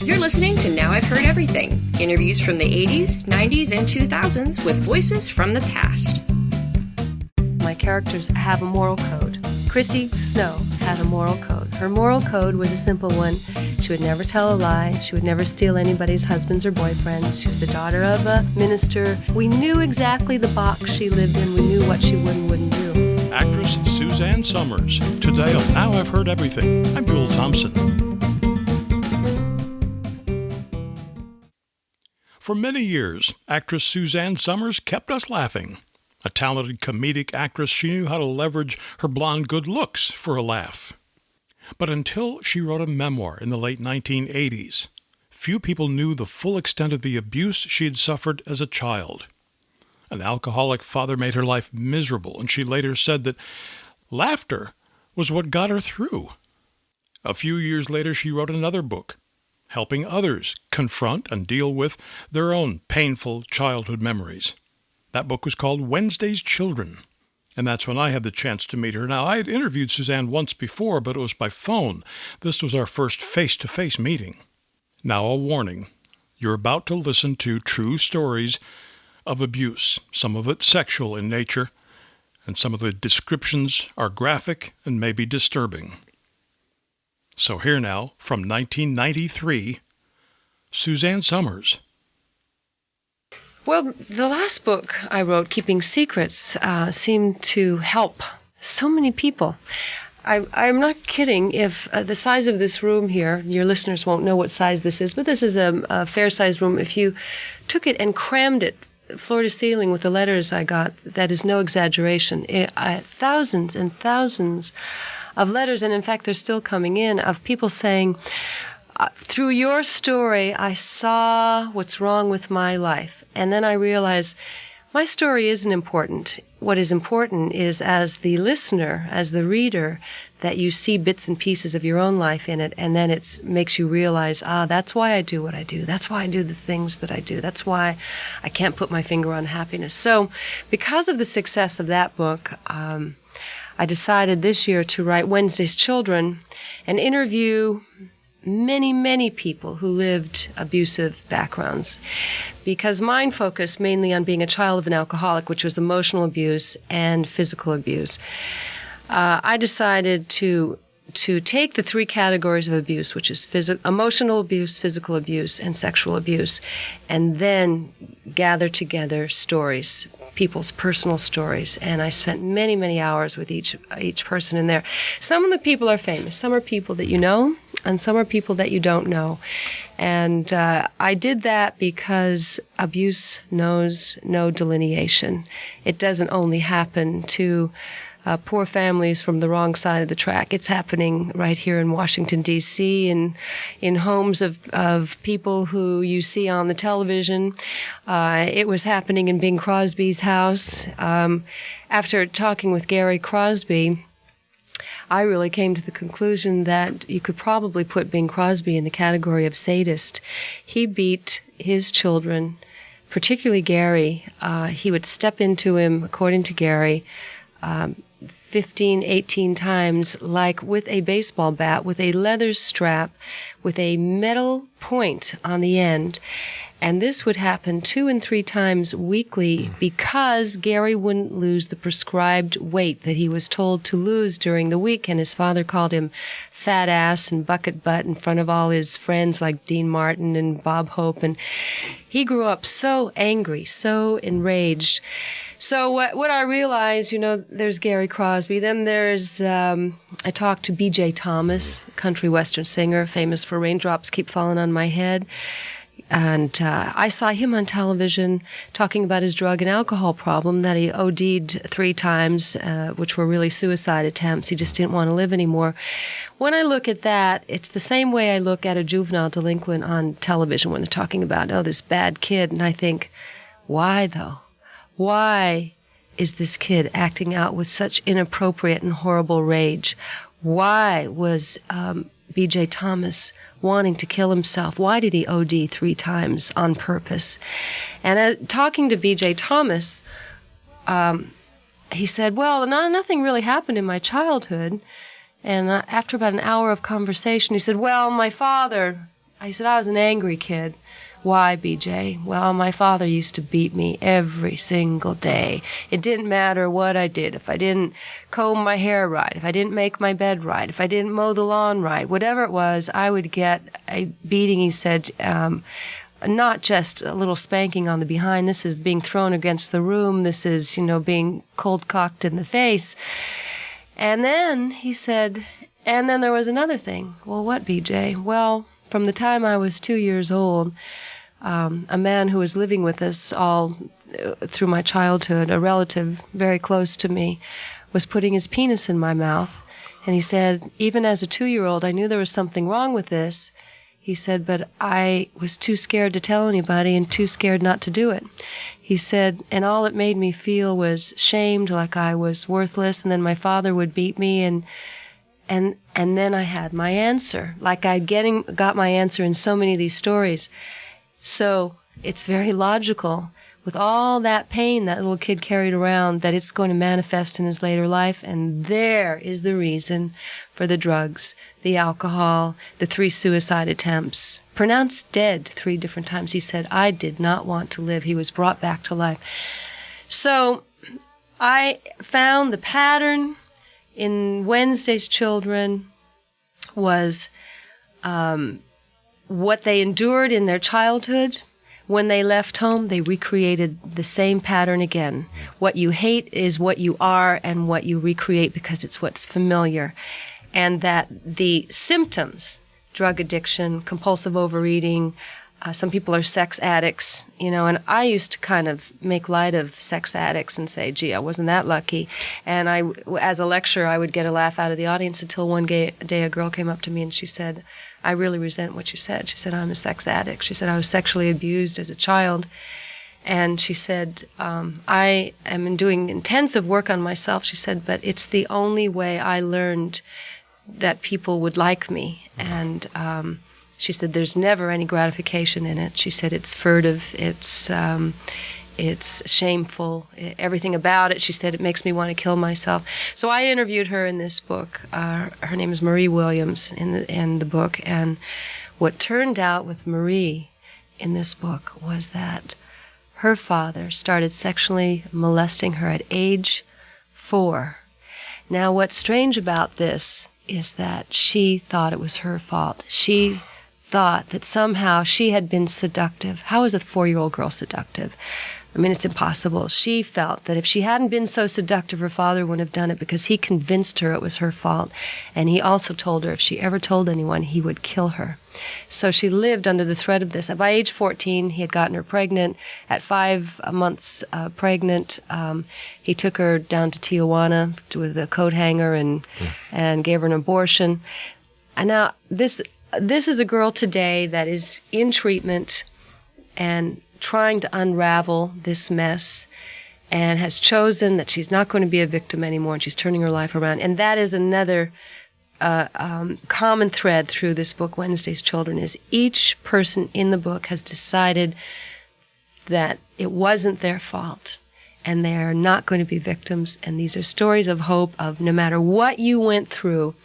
You're listening to Now I've Heard Everything. Interviews from the 80s, 90s, and 2000s with voices from the past. My characters have a moral code. Chrissy Snow had a moral code. Her moral code was a simple one. She would never tell a lie. She would never steal anybody's husbands or boyfriends. She was the daughter of a minister. We knew exactly the box she lived in. We knew what she would and wouldn't do. Actress Suzanne Somers. Today on Now I've Heard Everything. I'm Bill Thompson. For many years, actress Suzanne Somers kept us laughing. A talented comedic actress, she knew how to leverage her blonde good looks for a laugh. But until she wrote a memoir in the late 1980s, few people knew the full extent of the abuse she had suffered as a child. An alcoholic father made her life miserable, and she later said that laughter was what got her through. A few years later, she wrote another book, helping others confront and deal with their own painful childhood memories. That book was called Wednesday's Children, and that's when I had the chance to meet her. Now, I had interviewed Suzanne once before, but it was by phone. This was our first face-to-face meeting. Now, a warning. You're about to listen to true stories of abuse, some of it sexual in nature, and some of the descriptions are graphic and maybe disturbing. So here now, from 1993, Suzanne Somers. Well, the last book I wrote, Keeping Secrets, seemed to help so many people. I'm not kidding if the size of this room here, your listeners won't know what size this is, but this is a fair-sized room. If you took it and crammed it floor to ceiling with the letters I got, that is no exaggeration. Thousands and thousands of letters, and in fact they're still coming in, of people saying, through your story, I saw what's wrong with my life. And then I realized my story isn't important. What is important is, as the listener, as the reader, that you see bits and pieces of your own life in it, and then it makes you realize, that's why I do what I do. That's why I do the things that I do. That's why I can't put my finger on happiness. So because of the success of that book, I decided this year to write Wednesday's Children and interview many, many people who lived abusive backgrounds, because mine focused mainly on being a child of an alcoholic, which was emotional abuse and physical abuse. I decided to take the three categories of abuse, which is emotional abuse, physical abuse, and sexual abuse, and then gather together stories, people's personal stories. And I spent many, many hours with each person in there. Some of the people are famous. Some are people that you know, and some are people that you don't know. And I did that because abuse knows no delineation. It doesn't only happen to poor families from the wrong side of the track. It's happening right here in Washington, D.C., and in homes of people who you see on the television. It was happening in Bing Crosby's house. After talking with Gary Crosby, I really came to the conclusion that you could probably put Bing Crosby in the category of sadist. He beat his children, particularly Gary. He would step into him, according to Gary, 15, 18 times, like with a baseball bat, with a leather strap, with a metal point on the end. And this would happen 2 and 3 times weekly because Gary wouldn't lose the prescribed weight that he was told to lose during the week. And his father called him fat ass and bucket butt in front of all his friends like Dean Martin and Bob Hope. And he grew up so angry, so enraged. So what I realized, there's Gary Crosby. Then there's, I talked to B.J. Thomas, country western singer, famous for Raindrops Keep Falling on My Head. And I saw him on television talking about his drug and alcohol problem, that he OD'd 3 times, which were really suicide attempts. He just didn't want to live anymore. When I look at that, it's the same way I look at a juvenile delinquent on television when they're talking about, this bad kid. And I think, why, though? Why is this kid acting out with such inappropriate and horrible rage? Why was B.J. Thomas wanting to kill himself? Why did he OD 3 times on purpose? And talking to B.J. Thomas, he said, well, nothing really happened in my childhood. And after about an hour of conversation, he said, well, my father I said, I was an angry kid. Why, BJ? Well, my father used to beat me every single day. It didn't matter what I did. If I didn't comb my hair right, if I didn't make my bed right, if I didn't mow the lawn right, whatever it was, I would get a beating, he said, not just a little spanking on the behind. This is being thrown against the room. This is, being cold-cocked in the face. And then, he said, and then there was another thing. Well, what, BJ? Well, from the time I was 2 years old, a man who was living with us all through my childhood, a relative very close to me, was putting his penis in my mouth. And he said, even as a 2-year-old, I knew there was something wrong with this. He said, but I was too scared to tell anybody and too scared not to do it. He said, and all it made me feel was shamed, like I was worthless, and then my father would beat me, and then I had my answer, like I got my answer in so many of these stories. So it's very logical, with all that pain that little kid carried around, that it's going to manifest in his later life, and there is the reason for the drugs, the alcohol, the 3 suicide attempts, pronounced dead 3 different times. He said, I did not want to live. He was brought back to life. So I found the pattern in Wednesday's children was what they endured in their childhood. When they left home, they recreated the same pattern again. What you hate is what you are, and what you recreate because it's what's familiar. And that the symptoms, drug addiction, compulsive overeating, some people are sex addicts, and I used to kind of make light of sex addicts and say, gee, I wasn't that lucky. And as a lecturer, I would get a laugh out of the audience until one day a girl came up to me and she said, I really resent what you said. She said, I'm a sex addict. She said, I was sexually abused as a child. And she said, I am doing intensive work on myself. She said, but it's the only way I learned that people would like me. And she said, there's never any gratification in it. She said, it's furtive, it's shameful, everything about it. She said, it makes me want to kill myself. So I interviewed her in this book. Her name is Marie Williams in the book. And what turned out with Marie in this book was that her father started sexually molesting her at age 4. Now, what's strange about this is that she thought it was her fault. She thought that somehow she had been seductive. How is a 4-year-old girl seductive? I mean, it's impossible. She felt that if she hadn't been so seductive, her father wouldn't have done it because he convinced her it was her fault. And he also told her if she ever told anyone, he would kill her. So she lived under the threat of this. By age 14, he had gotten her pregnant. At 5 months pregnant, he took her down to Tijuana with a coat hanger and gave her an abortion. And now this is a girl today that is in treatment and trying to unravel this mess, and has chosen that she's not going to be a victim anymore, and she's turning her life around. And that is another common thread through this book, Wednesday's Children, is each person in the book has decided that it wasn't their fault, and they are not going to be victims. And these are stories of hope, of no matter what you went through,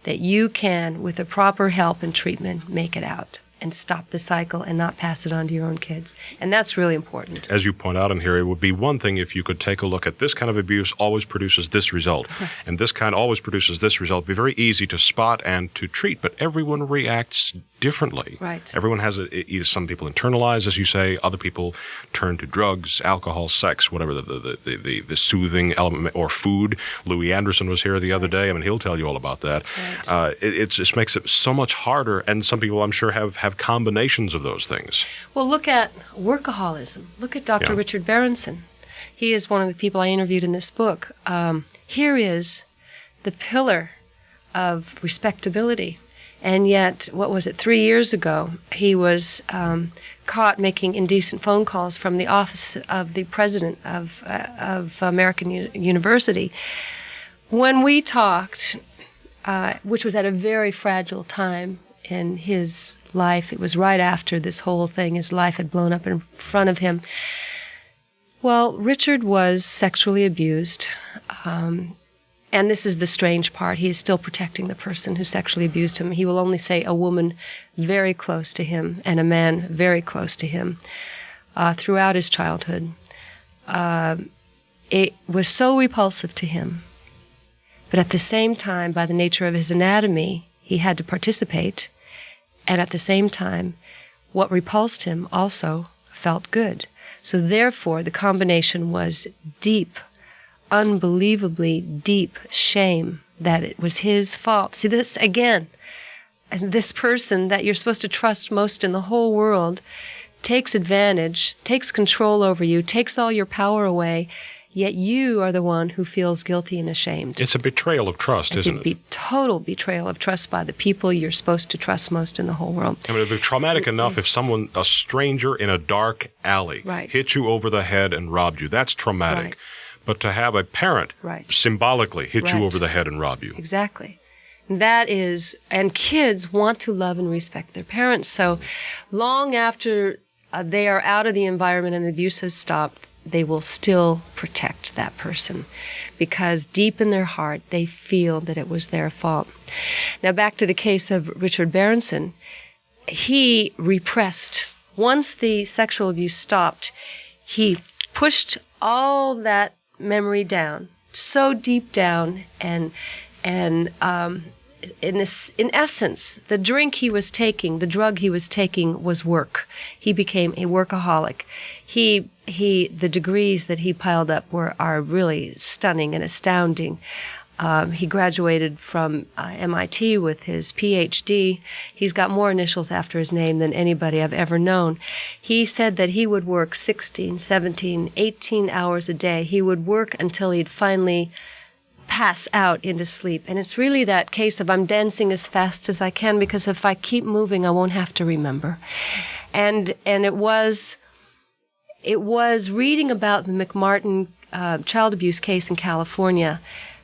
that you can, with the proper help and treatment, make it out and stop the cycle and not pass it on to your own kids. And that's really important. As you point out in here, it would be one thing if you could take a look at this kind of abuse always produces this result, right, and this kind always produces this result. It would be very easy to spot and to treat, but everyone reacts differently. Right. Everyone has either some people internalize, as you say, other people turn to drugs, alcohol, sex, whatever the soothing element, or food. Louis Anderson was here the other day. I mean, he'll tell you all about that. Right. It just makes it so much harder, and some people, I'm sure, have combinations of those things. Well, look at workaholism. Look at Dr. Richard Berenson. He is one of the people I interviewed in this book. Here is the pillar of respectability. And yet, 3 years ago, he was caught making indecent phone calls from the office of the president of American University. When we talked, which was at a very fragile time in his life, it was right after this whole thing, his life had blown up in front of him. Well, Richard was sexually abused, And this is the strange part. He is still protecting the person who sexually abused him. He will only say a woman very close to him and a man very close to him throughout his childhood. It was so repulsive to him. But at the same time, by the nature of his anatomy, he had to participate. And at the same time, what repulsed him also felt good. So therefore, the combination was deep, unbelievably deep shame that it was his fault. See, this again, and this person that you're supposed to trust most in the whole world takes advantage, takes control over you, takes all your power away, yet you are the one who feels guilty and ashamed. It's a betrayal of trust, isn't it? It's a total betrayal of trust by the people you're supposed to trust most in the whole world. I mean, it'd be traumatic enough if someone, a stranger in a dark alley, hit you over the head and robbed you. That's traumatic. Right. But to have a parent symbolically hit you over the head and rob you. Exactly. That is, and kids want to love and respect their parents. So long after they are out of the environment and the abuse has stopped, they will still protect that person because deep in their heart they feel that it was their fault. Now back to the case of Richard Berenson. He repressed. Once the sexual abuse stopped, he pushed all that memory down, so deep down, and in essence, the drink he was taking, the drug he was taking was work. He became a workaholic. The degrees that he piled up are really stunning and astounding. He graduated from MIT with his PhD. He's got more initials after his name than anybody I've ever known. He said that he would work 16, 17, 18 hours a day. He would work until he'd finally pass out into sleep. And it's really that case of I'm dancing as fast as I can because if I keep moving, I won't have to remember. And it was reading about the McMartin child abuse case in California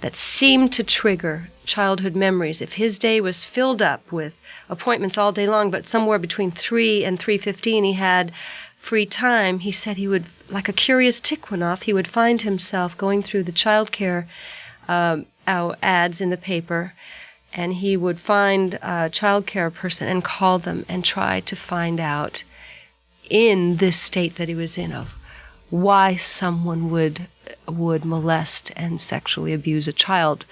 that seemed to trigger childhood memories. If his day was filled up with appointments all day long, but somewhere between 3 and 3:15 he had free time, he said he would, like a curious tick went off, he would find himself going through the child care ads in the paper, and he would find a child care person and call them and try to find out in this state that he was in of why someone would molest and sexually abuse a child.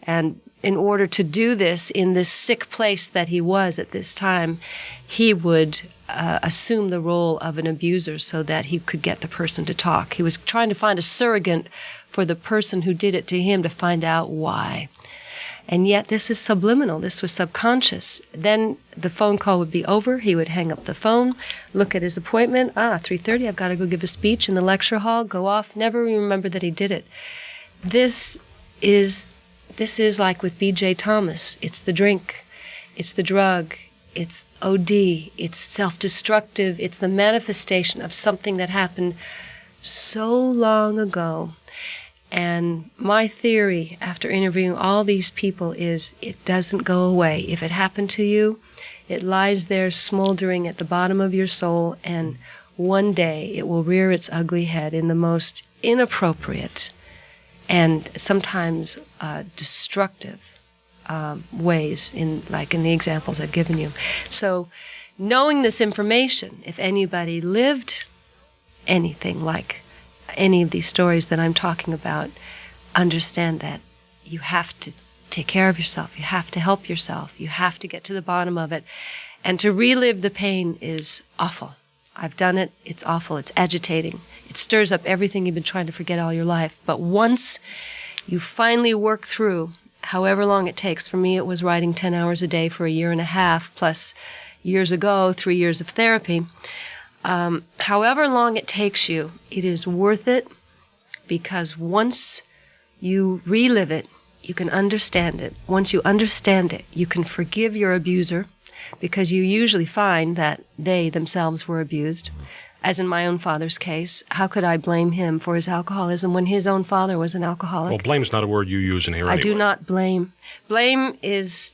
And in order to do this in this sick place that he was at this time, he would assume the role of an abuser so that he could get the person to talk. He was trying to find a surrogate for the person who did it to him to find out why. And yet this is subliminal. This was subconscious. Then the phone call would be over. He would hang up the phone, look at his appointment. 3:30, I've got to go give a speech in the lecture hall, go off, never remember that he did it. This is like with B.J. Thomas. It's the drink. It's the drug. It's OD. It's self-destructive. It's the manifestation of something that happened so long ago. And my theory, after interviewing all these people, is it doesn't go away. If it happened to you, it lies there smoldering at the bottom of your soul, and one day it will rear its ugly head in the most inappropriate and sometimes destructive ways, like in the examples I've given you. So knowing this information, if anybody lived anything like any of these stories that I'm talking about, understand that you have to take care of yourself. You have to help yourself. You have to get to the bottom of it. And to relive the pain is awful. I've done it. It's awful. It's agitating. It stirs up everything you've been trying to forget all your life. But once you finally work through, however long it takes, for me it was writing 10 hours a day for a year and a half, plus years ago, 3 years of therapy. However long it takes you, it is worth it, because once you relive it, you can understand it. Once you understand it, you can forgive your abuser, because you usually find that they themselves were abused. As in my own father's case, how could I blame him for his alcoholism when his own father was an alcoholic? Well, blame's not a word you use in here anyway. I do not blame. Blame is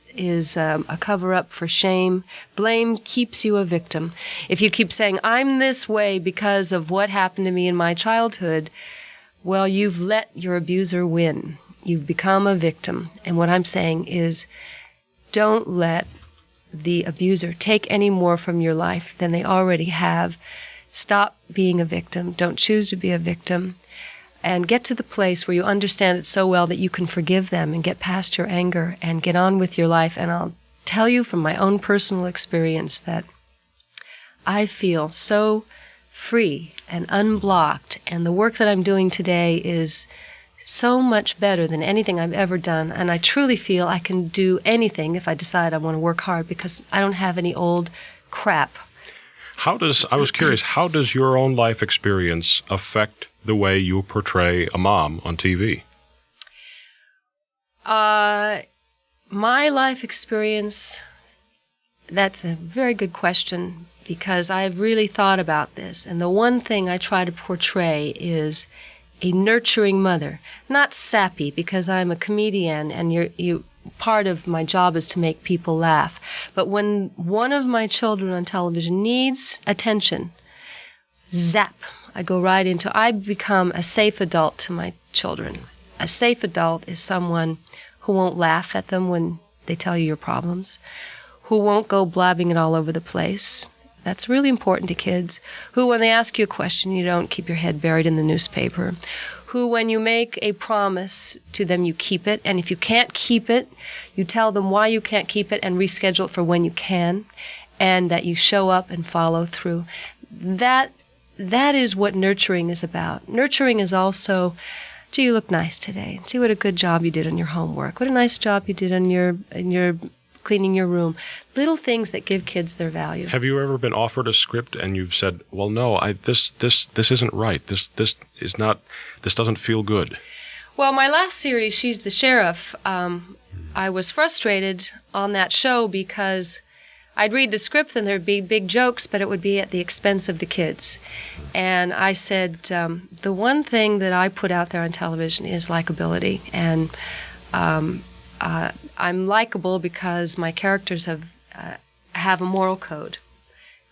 a cover-up for shame. Blame keeps you a victim. If you keep saying, I'm this way because of what happened to me in my childhood, well, you've let your abuser win. you've become a victim. And what I'm saying is, don't let the abuser take any more from your life than they already have. Stop being a victim. Don't choose to be a victim. And get to the place where you understand it so well that you can forgive them and get past your anger and get on with your life. And I'll tell you from my own personal experience that I feel so free and unblocked, and the work that I'm doing today is so much better than anything I've ever done, and I truly feel I can do anything if I decide I want to work hard because I don't have any old crap. I was curious, how does your own life experience affect the way you portray a mom on TV? My life experience, that's a very good question, because I've really thought about this. And the one thing I try to portray is a nurturing mother. Not sappy, because I'm a comedian and part of my job is to make people laugh. But when one of my children on television needs attention, zap, I go right into, I become a safe adult to my children. A safe adult is someone who won't laugh at them when they tell you your problems, who won't go blabbing it all over the place. That's really important to kids. Who, when they ask you a question, you don't keep your head buried in the newspaper. Who, when you make a promise to them, you keep it. And if you can't keep it, you tell them why you can't keep it and reschedule it for when you can. And that you show up and follow through. That is what nurturing is about. Nurturing is also, gee, you look nice today. Gee, what a good job you did on your homework. What a nice job you did on your cleaning your room. Little things that give kids their value. Have you ever been offered a script and you've said, well, no, this isn't right. This doesn't feel good? Well, my last series, She's the Sheriff, I was frustrated on that show because I'd read the script and there'd be big jokes, but it would be at the expense of the kids. And I said, the one thing that I put out there on television is likability. And I'm likable because my characters have a moral code.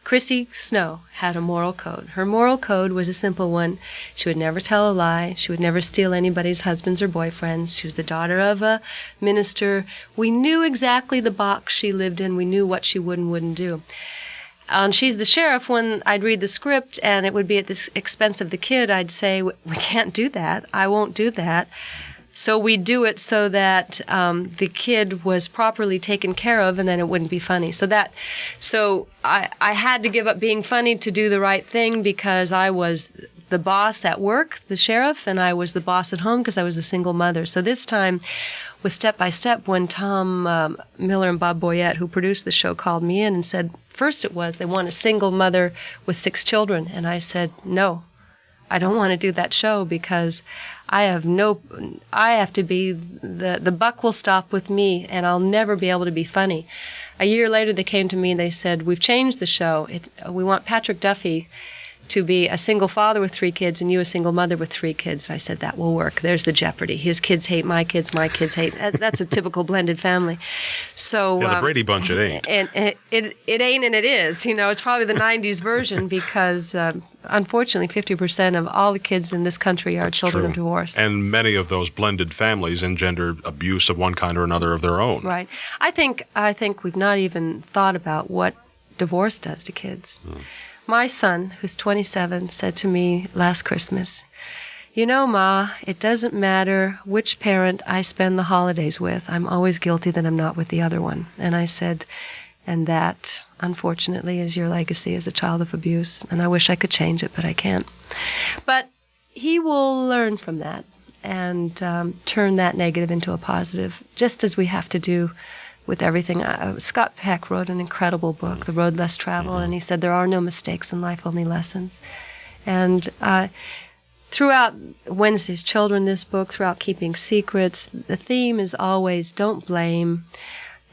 Chrissy Snow had a moral code. Her moral code was a simple one. She would never tell a lie. She would never steal anybody's husbands or boyfriends. She was the daughter of a minister. We knew exactly the box she lived in. We knew what she would and wouldn't do. On She's the Sheriff, when I'd read the script and it would be at the expense of the kid, I'd say, we can't do that. I won't do that. So we do it so that the kid was properly taken care of, and then it wouldn't be funny. So I had to give up being funny to do the right thing because I was the boss at work, the sheriff, and I was the boss at home because I was a single mother. So this time, with Step by Step, when Tom Miller and Bob Boyette, who produced the show, called me in and said, first it was they want a single mother with 6 children, and I said no. I don't want to do that show because I have to be, the buck will stop with me and I'll never be able to be funny. A year later they came to me and they said, we've changed the show. We want Patrick Duffy to be a single father with 3 kids and you a single mother with 3 kids. I said, that will work. There's the jeopardy. His kids hate my kids hate. That's a typical blended family. So yeah, the Brady Bunch, it ain't. And it ain't and it is. It's probably the 90s version because unfortunately 50% of all the kids in this country are That's children true. of divorce. And many of those blended families engender abuse of one kind or another of their own. Right. I think we've not even thought about what divorce does to kids. My son, who's 27, said to me last Christmas, Ma, it doesn't matter which parent I spend the holidays with. I'm always guilty that I'm not with the other one. And I said, and that, unfortunately, is your legacy as a child of abuse. And I wish I could change it, but I can't. But he will learn from that and turn that negative into a positive, just as we have to do with everything. Scott Peck wrote an incredible book, The Road Less Traveled, and he said there are no mistakes in life, only lessons. And throughout Wednesday's Children, this book, throughout Keeping Secrets, the theme is always don't blame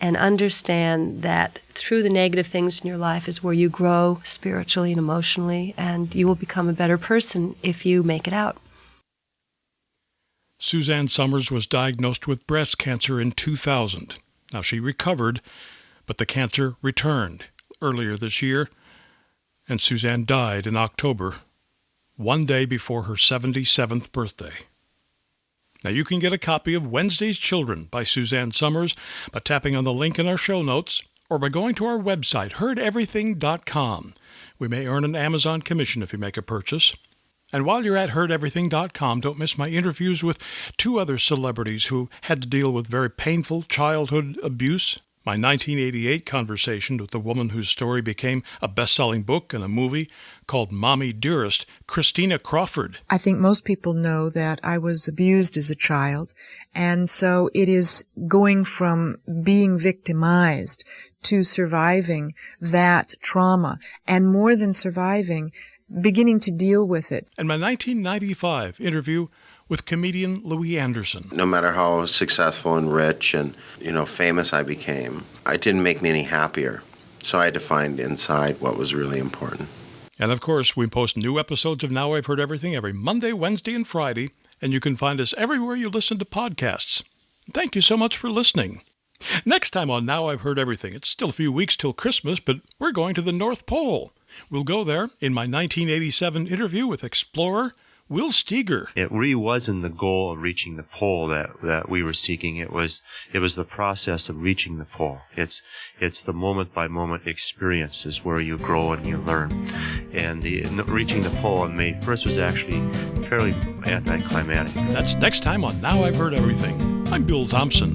and understand that through the negative things in your life is where you grow spiritually and emotionally, and you will become a better person if you make it out. Suzanne Somers was diagnosed with breast cancer in 2000. Now, she recovered, but the cancer returned earlier this year, and Suzanne died in October, one day before her 77th birthday. Now, you can get a copy of Wednesday's Children by Suzanne Somers by tapping on the link in our show notes or by going to our website, heardeverything.com. We may earn an Amazon commission if you make a purchase. And while you're at heardeverything.com, don't miss my interviews with two other celebrities who had to deal with very painful childhood abuse. My 1988 conversation with the woman whose story became a best-selling book and a movie called Mommy Dearest, Christina Crawford. I think most people know that I was abused as a child, and so it is going from being victimized to surviving that trauma, and more than surviving, beginning to deal with it. And my 1995 interview with comedian Louis Anderson. No matter how successful and rich and, famous I became, it didn't make me any happier. So I had to find inside what was really important. And of course, we post new episodes of Now I've Heard Everything every Monday, Wednesday, and Friday, and you can find us everywhere you listen to podcasts. Thank you so much for listening. Next time on Now I've Heard Everything, it's still a few weeks till Christmas, but we're going to the North Pole. We'll go there in my 1987 interview with explorer Will Steger. It really wasn't the goal of reaching the pole that we were seeking. It was the process of reaching the pole. It's the moment by moment experiences where you grow and you learn. And reaching the pole on May 1st was actually fairly anticlimactic. That's next time on Now I've Heard Everything. I'm Bill Thompson.